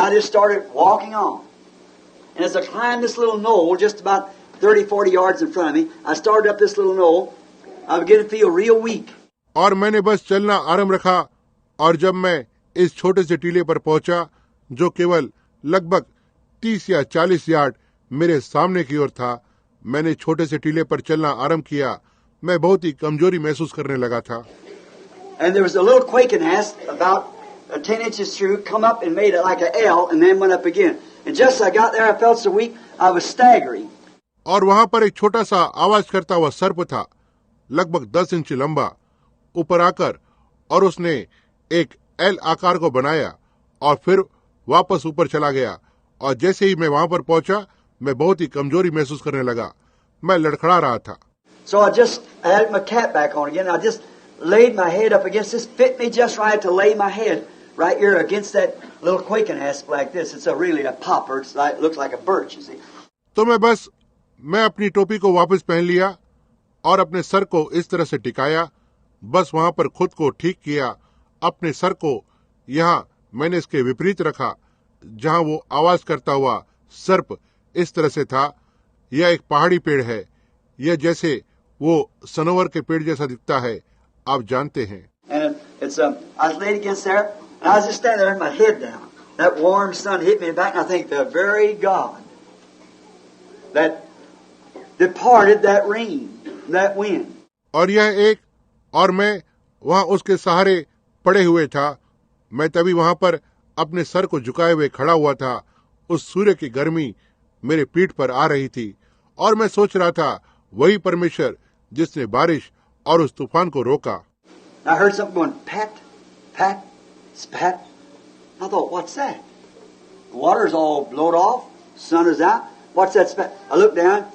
I just started walking on. And as I climbed this little knoll, just about 30-40 yards in front of me, I started up this little knoll. I began to feel real weak. और मैंने बस चलना आरंभ रखा, और जब मैं इस छोटे से टीले पर पहुंचा, जो केवल लगभग 30 या 40 यार्ड मेरे सामने की ओर था, मैंने छोटे से टीले पर चलना आरंभ किया। मैं बहुत ही कमजोरी महसूस करने लगा था। And there was a little quaking nest about 10 inches through, come up and made it like an L, and then went up again. And just as I got there, I felt so weak, I was staggering. और वहां पर एक छोटा सा आवाज करता हुआ सर्प था, लगभग 10 इंच लंबा, ऊपर आकर, और उसने एक एल आकार को बनाया और फिर वापस ऊपर चला गया। और जैसे ही मैं वहां पर पहुंचा, मैं बहुत ही कमजोरी महसूस करने लगा। मैं लड़खड़ा रहा था। So I had my cap back on again. I just laid my head up against this. Fit me just right to lay my head right here against that little quaking nest like this. It's really a popper. It looks like a birch, you see. तो मैं अपनी टोपी को वापस पहन लिया और अपने सर को इस तरह से टिकाया, बस वहां पर खुद को ठीक किया। अपने सर को यहाँ मैंने इसके विपरीत रखा, जहां वो आवाज करता हुआ सर्प इस तरह से था। यह एक पहाड़ी पेड़ है, यह जैसे वो सनोवर के पेड़ जैसा दिखता है, आप जानते हैं। And I was laid against there, and I was just standing there with my head down. That warm sun hit me back, and I think the very God that departed that rain, that wind. और यह एक, और मैं वहां उसके सहारे पड़े हुए था। मैं तभी वहां पर अपने सर को झुकाए हुए खड़ा हुआ था। उस सूर्य की गर्मी मेरे पीठ पर आ रही थी, और मैं सोच रहा था, वही परमेश्वर जिसने बारिश और उस तूफान को रोका। I heard something going pat, pat, spat. I thought, what's that? The water's all blowed off, sun is out. What's that spat? I looked down.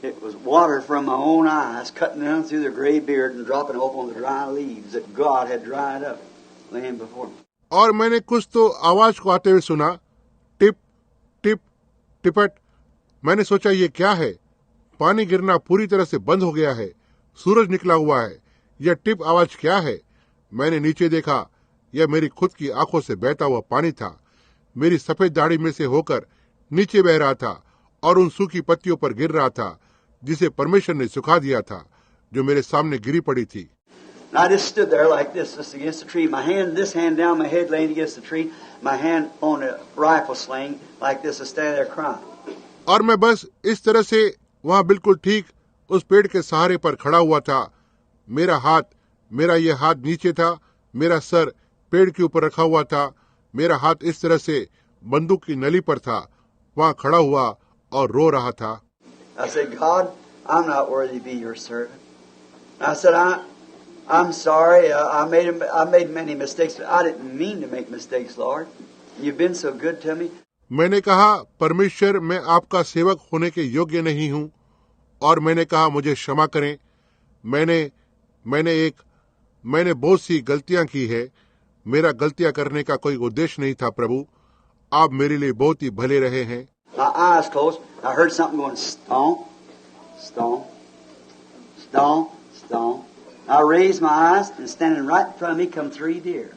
It was water from my own eyes cutting down through the gray beard and dropping off on the dry leaves that God had dried up, laying before me. और मैंने कुछ तो आवाज को आते हुए सुना, tip tip टिपट। मैंने सोचा, ये क्या है? पानी गिरना पूरी तरह से बंद हो गया है, सूरज निकला हुआ है, यह टिप आवाज क्या है? मैंने नीचे देखा, यह मेरी खुद की आंखों से बहता हुआ पानी था। मेरी सफेद दाढ़ी में से होकर नीचे बह रहा था और उन सूखी पत्तियों पर गिर रहा था, जिसे परमेश्वर ने सुखा दिया था, जो मेरे सामने गिरी पड़ी थी। I just stood there like this, just against the tree. My hand, this hand down, my head laying against the tree. My hand on a rifle sling like this, I stand there crying. और मैं बस इस तरह से वहां बिल्कुल ठीक उस पेड़ के सहारे पर खड़ा हुआ था। मेरा ये हाथ नीचे था, मेरा सर पेड़ के ऊपर रखा हुआ था, मेरा हाथ इस तरह से बंदूक की नली पर था, वहां खड़ा हुआ और रो रहा था। I said, God, I'm not worthy to be your servant. I said, I'm sorry. I made many mistakes. I didn't mean to make mistakes, Lord. You've been so good to me. मैंने कहा, परमेश्वर, मैं आपका सेवक होने के योग्य नहीं हूँ। और मैंने कहा, मुझे क्षमा करें। मैंने बहुत सी गलतियां की है। मेरा गलतियां करने का कोई उद्देश्य नहीं था प्रभु। आप मेरे लिए बहुत ही भले रहे हैं। My eyes closed. I heard something going stomp, stomp, stomp, stomp. I raised my eyes, and standing right in front of me come 3 deer.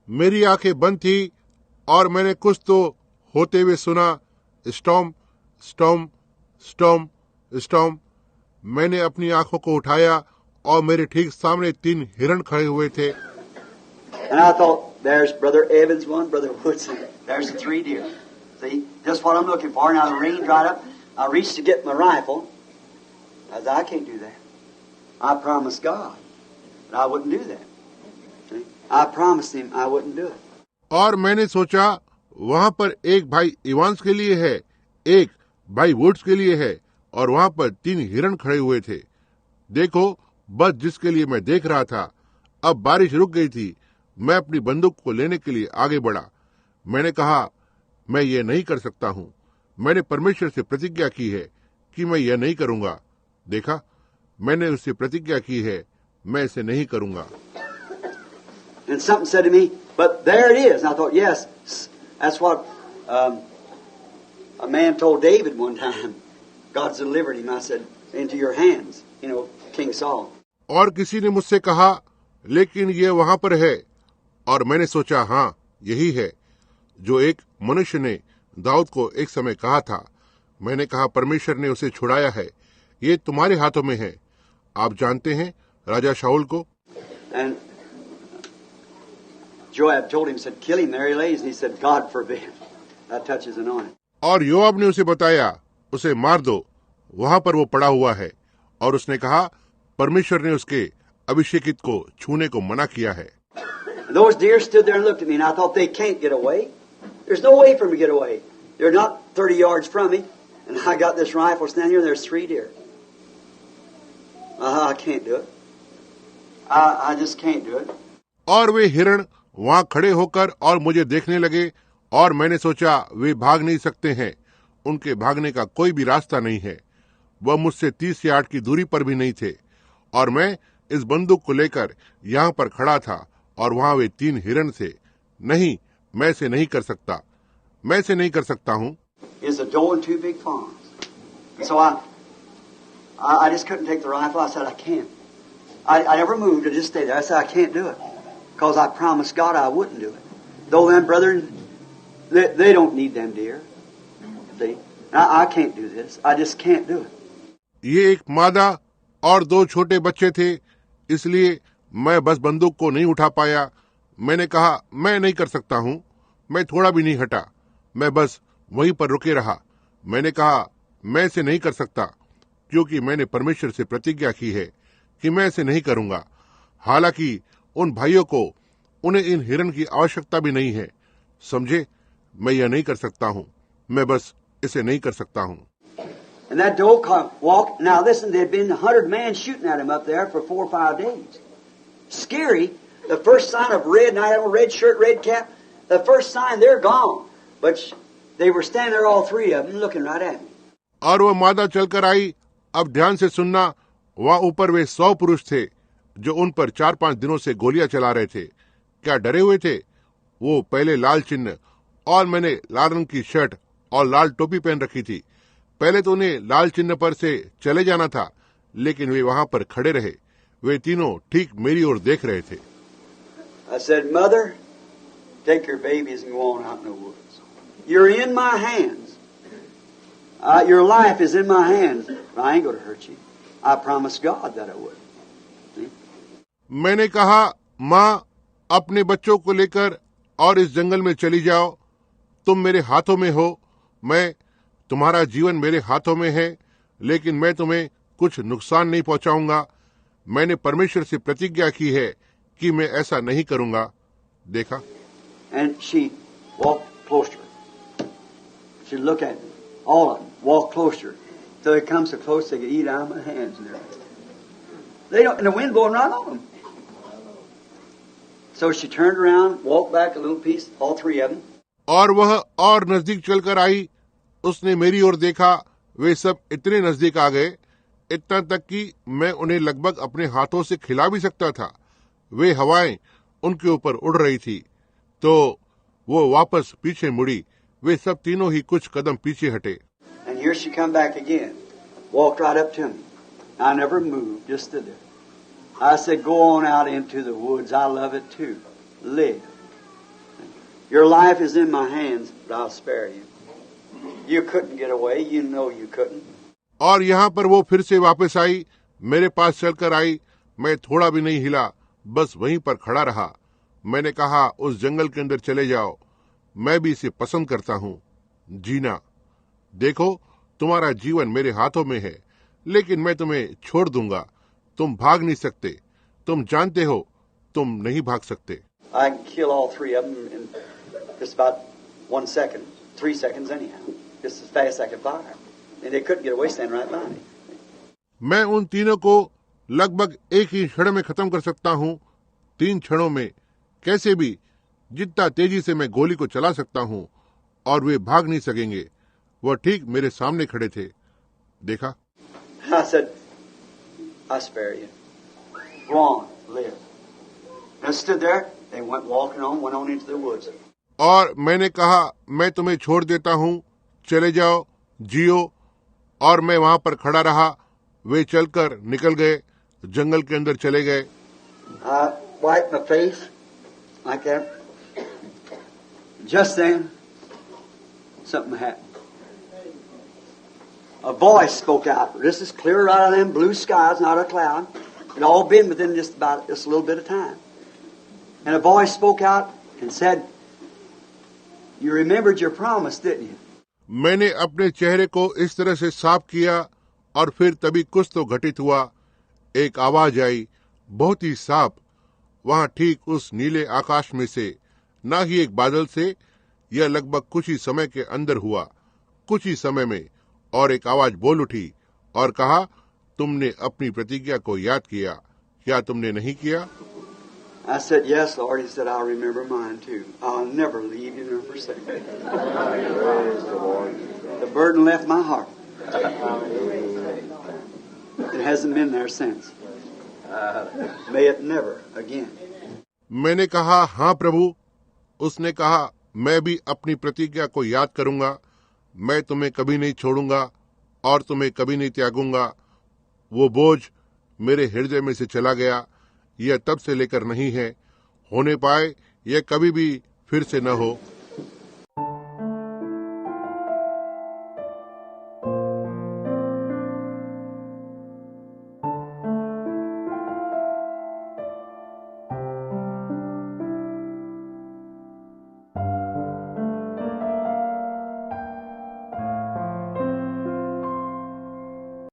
मेरी आंखें बंद थी और मैंने कुछ तो होते हुए सुना, स्टॉम्प स्टॉम्प स्टॉम्प स्टॉम्प। मैंने अपनी आंखों को उठाया और मेरे ठीक सामने 3 हिरण खड़े हुए थे। And I thought, there's Brother Evans one, Brother Woodson. There's the 3 deer. See, just what I'm looking for. Now the rain dried up. I reached to get my rifle. I said, I can't do that. I promised God that I wouldn't do that. See? I promised him I wouldn't do it. और मैंने सोचा, वहां पर एक भाई Evans के लिए है, एक भाई वुड्स के लिए है, और वहां पर 3 हिरण खड़े हुए थे। देखो, बस जिसके लिए मैं देख रहा था। अब बारिश रुक गई थी। मैं अपनी बंदूक को लेने के लिए आगे बढ़ा। मैंने कहा, मैं ये नहीं कर सकता हूँ। मैंने परमेश्वर से प्रतिज्ञा की है कि मैं यह नहीं करूंगा। देखा, मैंने उससे प्रतिज्ञा की है, मैं इसे नहीं करूंगा। And something said to me, but there it is. And I thought, yes, that's what a man told David one time. God's delivered him. I said, into your hands, King Saul. और किसी ने मुझसे कहा, लेकिन ये वहां पर है। और मैंने सोचा, हाँ, यही है जो एक मनुष्य ने दाऊद को एक समय कहा था। मैंने कहा, परमेश्वर ने उसे छुड़ाया है, ये तुम्हारे हाथों में है। आप जानते हैं राजा शाऊल को। And Joab told him, said, kill him, there he lays. And he said, God forbid. That touches anointing. और योआब ने उसे बताया, उसे मार दो, वहां पर वो पड़ा हुआ है। और उसने कहा, परमेश्वर ने उसके अभिषेकित को छूने को मना किया है। And those deer stood there and looked at me, and I thought, they can't get away. There's no way for them to get away. They're not 30 yards from me, and I got this rifle standing here, and there's 3 deer. I can't do it. I just can't do it. और वे हिरण वहां खड़े होकर और मुझे देखने लगे, और मैंने सोचा वे भाग नहीं सकते हैं, उनके भागने का कोई भी रास्ता नहीं है। वह मुझसे 30 यार्ड की दूरी पर भी नहीं थे, और मैं इस बंदूक को लेकर यहाँ पर खड़ा था, और वहां वे 3 हिरण थे। नहीं, मैं इसे नहीं कर सकता, मैं इसे नहीं कर सकता हूँ। Is a doe and 2 big fawns. And so I just couldn't take the rifle. I said, I can't. I never moved. I just stayed there. I said, I can't do it. Because I promised God I wouldn't do it. Though them brethren, they don't need them deer. See? I can't do this. I just can't do it. ये एक मादा और 2 छोटे बच्चे थे, इसलिए मैं बस बंदूक को नहीं उठा पाया। मैंने कहा, मैं नहीं कर सकता हूँ। मैं थोड़ा भी नहीं हटा, मैं बस वहीं पर रुके रहा। मैंने कहा, मैं इसे नहीं कर सकता, क्योंकि मैंने परमेश्वर से प्रतिज्ञा की है कि मैं इसे नहीं करूंगा। हालांकि उन भाइयों को, उन्हें इन हिरण की आवश्यकता भी नहीं है। समझे, मैं यह नहीं कर सकता हूँ, मैं बस इसे नहीं कर सकता हूँ। And that doe walked. Now listen, there'd been 100 men shooting at him up there for 4 or 5 days. Scary. The first sign of red, and I had on a red shirt, red cap. The first sign, they're gone. But they were standing there, all 3 of them, looking right at me. और वह मादा चलकर आई। अब ध्यान से सुनना, वहां ऊपर वे 100 पुरुष थे, जो उन पर 4-5 दिनों से गोलियां चला रहे थे। क्या डरे हुए थे? वो पहले लाल चिन्ह, और मैंने लाल रंग की शर्ट और लाल टोपी पहन रखी थी। पहले तो उन्हें लाल चिन्ह पर से चले जाना था, लेकिन वे वहां पर खड़े रहे। वे तीनों ठीक मेरी ओर देख रहे थे। I said, Mother, take your babies and go on out in the woods. You're in my hands. Your life is in my hands. I ain't going to hurt you. I promised God that I would. See? मैंने कहा, माँ, अपने बच्चों को लेकर और इस जंगल में चली जाओ। तुम मेरे हाथों में हो। तुम्हारा जीवन मेरे हाथों में है, लेकिन मैं तुम्हें कुछ नुकसान नहीं पहुंचाऊंगा। मैंने परमेश्वर से प्रतिज्ञा की है कि मैं ऐसा नहीं करूंगा। देखा? And she walked closer. She looked at me. All of them walked closer. So it comes so close they could eat out of my hands and everything. They don't, and the wind blowing right on them. So she turned around, walked back a little piece, all 3 of them. और वह और नजदीक चलकर आई। उसने मेरी ओर देखा। वे सब इतने नजदीक आ गए, इतना तक कि मैं उन्हें लगभग अपने हाथों से खिला भी सकता था। वे हवाएं उनके ऊपर उड़ रही थी, तो वो वापस पीछे मुड़ी। वे सब तीनों ही कुछ कदम पीछे हटे। And here she come back again, walked right up to me. I never moved, just stood there. I said, go on out into the woods. I love it too. Live. Your life is in my hands, but I'll spare you. You couldn't get away. You know you couldn't. और यहाँ पर वो फिर से वापस आई, मेरे पास चलकर आई। मैं थोड़ा भी नहीं हिला, बस वहीं पर खड़ा रहा। मैंने कहा, उस जंगल के अंदर चले जाओ। मैं भी इसे पसंद करता हूँ, जीना। देखो, तुम्हारा जीवन मेरे हाथों में है, लेकिन मैं तुम्हें छोड़ दूंगा। तुम भाग नहीं सकते। तुम जानते हो, तुम नहीं भाग सकते। I can kill all 3 of them in just about 1 second, 3 seconds anyhow. Just as fast as I could fire. And they couldn't get away standing right by me. मैं उन तीनों को लगभग एक ही क्षण में खत्म कर सकता हूँ, 3 क्षणों में, कैसे भी, जितना तेजी से मैं गोली को चला सकता हूँ, और वे भाग नहीं सकेंगे। वह ठीक मेरे सामने खड़े थे। देखा? I said, I spare you. Go on, live. And I stood there. They went walking on, went on into the woods. और मैंने कहा, मैं तुम्हें छोड़ देता हूँ, चले जाओ, जियो। और मैं वहां पर खड़ा रहा। वे चलकर निकल गए, जंगल के अंदर चले गए। I wiped my face like that. Just then, something happened. A voice spoke out. This is clear right out of them blue skies, not a cloud. It all been within just a little bit of time. And a voice spoke out and said, "You remembered your promise, didn't you?" मैंने अपने चेहरे को इस तरह से साफ किया और फिर तभी कुछ तो घटित हुआ। एक आवाज आई, बहुत ही साफ, वहां ठीक उस नीले आकाश में से, ना ही एक बादल से। यह लगभग कुछ ही समय के अंदर हुआ, कुछ ही समय में। और एक आवाज बोल उठी और कहा, तुमने अपनी प्रतिज्ञा को याद किया, क्या तुमने नहीं किया? I said, "Yes, Lord." He said, "I'll remember mine too. I'll never leave you nor forsake you." The burden left my heart. It hasn't been there since. May it never again. मैंने कहा, हाँ प्रभु। उसने कहा, मैं भी अपनी प्रतिज्ञा को याद करूंगा। मैं तुम्हें कभी नहीं छोड़ूंगा और तुम्हें कभी नहीं त्यागूंगा। वो बोझ मेरे हृदय में से चला गया। यह तब से लेकर नहीं है, होने पाए यह कभी भी फिर से न हो।